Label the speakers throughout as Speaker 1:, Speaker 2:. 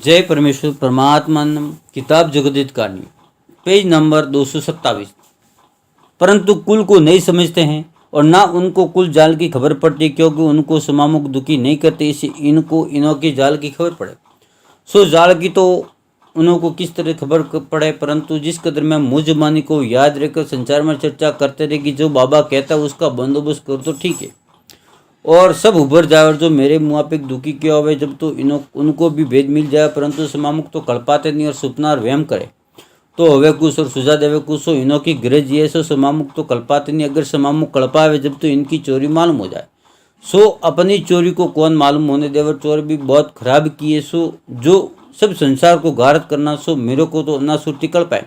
Speaker 1: जय परमेश्वर परमात्मा किताब जगदित कहानी पेज नंबर 227। परंतु कुल को नहीं समझते हैं और ना उनको कुल जाल की खबर पड़ती, क्योंकि उनको समामुख दुखी नहीं करते, इससे इनको इनों के जाल की खबर पड़े। सो जाल की तो उन्हों को किस तरह खबर पड़े, परंतु जिस कदर में मुँह जबानी को याद रखकर संसार में चर्चा करते रहे कि जो बाबा कहता है उसका बंदोबस्त करो तो ठीक है और सब उभर जाए, और जो मेरे मुआफिक दुखी किया हुए जब तो उनको भी भेद मिल जाए, परंतु समामुख तो कल्पाते नहीं और सुपना और वहम करे तो हवे कुछ और सुझा देवे कुछ। हो इनों की गरज ये सो समामुख तो कल्पाते नहीं, अगर समामुख कल्पावे जब तो इनकी चोरी मालूम हो जाए। सो अपनी चोरी को कौन मालूम होने देवर, चोर भी बहुत खराब किए। सो जो सब संसार को गारत करना, सो मेरे को तो ना सुरती कल पाए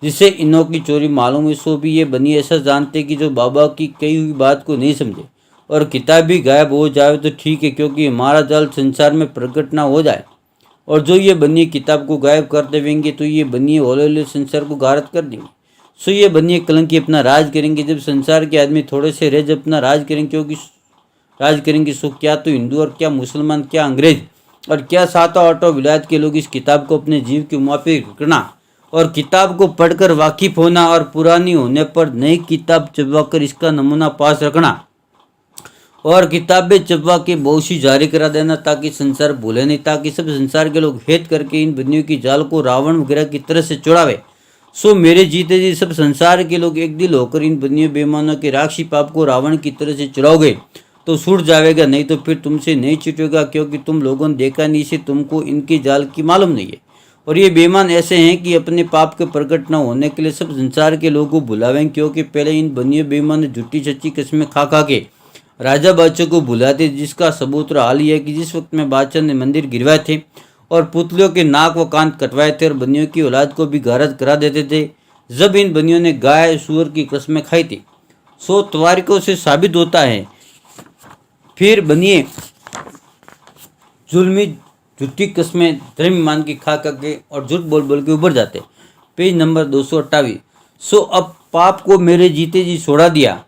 Speaker 1: जिससे इनों की चोरी मालूम है। सो भी ये बनी ऐसा जानते कि जो बाबा की कही हुई बात को नहीं समझे और किताब भी गायब हो जाए तो ठीक है, क्योंकि हमारा जाल संसार में प्रकट ना हो जाए। और जो ये बनिए किताब को गायब कर देंगे तो ये बनिए हौले हौले संसार को गारत कर देंगे। सो ये बनिए कलंकी अपना राज करेंगे, जब संसार के आदमी थोड़े से रह जब अपना राज करेंगे, क्योंकि राज करेंगे। सो क्या तो हिंदू और क्या मुसलमान, क्या अंग्रेज और क्या सातों आठों विलायत के लोग इस किताब को अपने जीव के मुआफिक रखना और किताब को पढ़कर वाकिफ होना और पुरानी होने पर नई किताब चबवाकर इसका नमूना पास रखना और किताबें चबवा के बहुशी जारी करा देना, ताकि संसार भूले नहीं, ताकि सब संसार के लोग हेत करके इन बनियों की जाल को रावण वगैरह की तरह से चुड़ावे। सो मेरे जीते जी सब संसार के लोग एक दिल होकर इन बनियों बेईमानों के राक्षसी पाप को रावण की तरह से चुड़ाओगे तो छूट जाएगा, नहीं तो फिर तुमसे नहीं छूटेगा, क्योंकि तुम लोगों ने देखा नहीं, से तुमको इनकी जाल की मालूम नहीं है। और ये बेईमान ऐसे हैं कि अपने पाप के प्रकट न होने के लिए सब संसार के लोगों को बुलावें, क्योंकि पहले इन बनियों बेईमान ने झूठी सच्ची कस्में खा खा के राजा बादशाह को बुलाते, जिसका सबूत हाल यह है कि जिस वक्त में बादशाह ने मंदिर गिरवाए थे और पुतलियों के नाक व कान कटवाए थे और बनियों की औलाद को भी गारत करा देते थे, जब इन बनियों ने गाय सूअर की कस्में खाई थी। सो तवारिकों से साबित होता है फिर बनिए जुल्मी झूठी कस्में धर्म मान की खा करके और झूठ बोल बोल के उभर जाते। Page number 228। सो अब पाप को मेरे जीते जी छोड़ा दिया,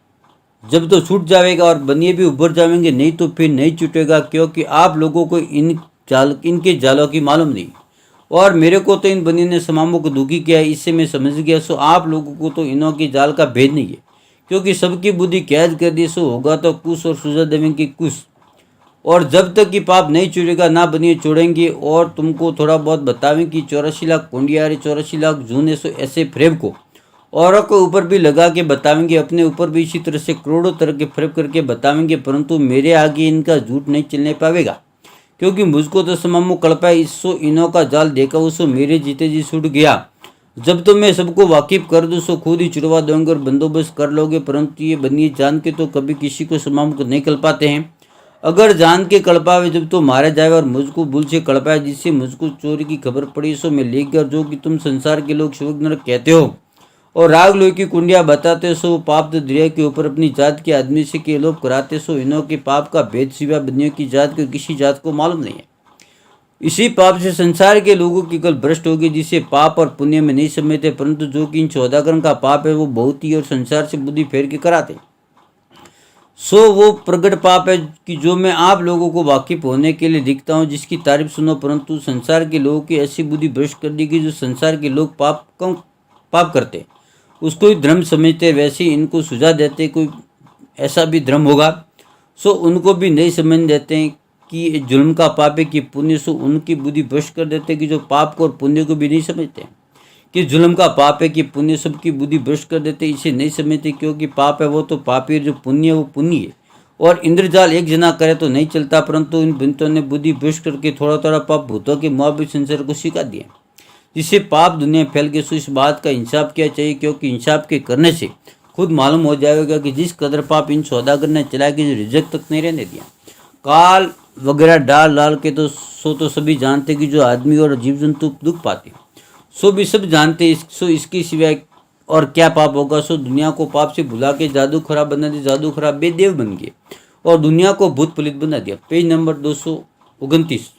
Speaker 1: जब तो छूट जाएगा और बनिए भी उभर जाएंगे, नहीं तो फिर नहीं छूटेगा, क्योंकि आप लोगों को इनके जालों की मालूम नहीं और मेरे को तो इन बनियों ने समामों को दुखी किया है, इससे मैं समझ गया। सो आप लोगों को तो इनों की जाल का भेद नहीं है, क्योंकि सबकी बुद्धि कैद कर दी। सो होगा तो कुछ और सुझा देवेंगे कुछ, और जब तक कि पाप नहीं छूटेगा ना बनिए छोड़ेंगे। और तुमको थोड़ा बहुत बतावें कि 84 लाख कुंडियारे 84 लाख जूने सो ऐसे फ्रेब को औरों के ऊपर भी लगा के बतावेंगे, अपने ऊपर भी इसी तरह से करोड़ों तरह के फ्रेब करके बतावेंगे, परंतु मेरे आगे इनका झूठ नहीं चलने पावेगा, क्योंकि मुझको तो समामो कल्पा इसो इनों का जाल देखा उसो मेरे जीते जी छूट गया। जब तो मैं सबको वाकिफ कर दूँ सो खुद ही छुड़वा दूंगे और बंदोबस्त कर लोगे, परंतु ये बनिए जान के तो कभी किसी को समाम को नहीं कल्पाते हैं। अगर जान के कल्पावे जब तो मारे जाए और मुझको भूल से कल्पाए जिससे मुझको चोरी की खबर पड़ी, सो मैं लेख कर जो कि तुम संसार के लोग शिवक नरक कहते हो और राग लोही की कुंडिया बताते, सो पाप तो दरिया के ऊपर अपनी जात के आदमी से के लोभ कराते। सो इनों के पाप का भेद सिवा बनियों की जात को किसी जात को मालूम नहीं है। इसी पाप से संसार के लोगों की कल भ्रष्ट होगी, जिसे पाप और पुण्य में नहीं समझते, परंतु जो कि इन सौदागरों का पाप है वो बहुत ही और संसार से बुद्धि फेर के कराते। सो वो प्रगट पाप है कि जो मैं आप लोगों को वाकिफ होने के लिए दिखता हूँ, जिसकी तारीफ सुनो, परंतु संसार के लोगों की ऐसी बुद्धि भ्रष्ट कर दी कि जो संसार के लोग पाप करते उसको ही धर्म समझते, वैसे ही इनको सुझा देते कोई ऐसा भी धर्म होगा। सो उनको भी नहीं समझ देते हैं कि जुल्म का पाप है कि पुण्य। सो उनकी बुद्धि भ्रष्ट कर देते कि जो पाप को और पुण्य को भी नहीं समझते कि जुल्म का पाप है कि पुण्य, सबकी बुद्धि भ्रष्ट कर देते, इसे नहीं समझते, क्योंकि पाप है वो तो पापी है, जो पुण्य है वो पुण्य है। और इंद्रजाल एक जना करे तो नहीं चलता, परंतु इन बिंतों ने बुद्धि भ्रष्ट करके थोड़ा थोड़ा पाप भूतों के मुआबिक संसार को सिखा दिया, जिससे पाप दुनिया फैल गई। सो इस बात का इंसाफ किया चाहिए, क्योंकि इंसाफ के करने से खुद मालूम हो जाएगा कि जिस कदर पाप इन सौदागर ने चलाया कि जो रिजक तक नहीं रहने दिया, काल वगैरह डाल डाल के तो सभी जानते कि जो आदमी और जीव जंतु दुख पाते, सो भी सब जानते। सो इसके सिवाय और क्या पाप होगा। सो दुनिया को पाप से भुला के जादू खराब बना दिया, जादू खराब बेदेव बन गए और दुनिया को भूत पलित बना दिया। Page number 229।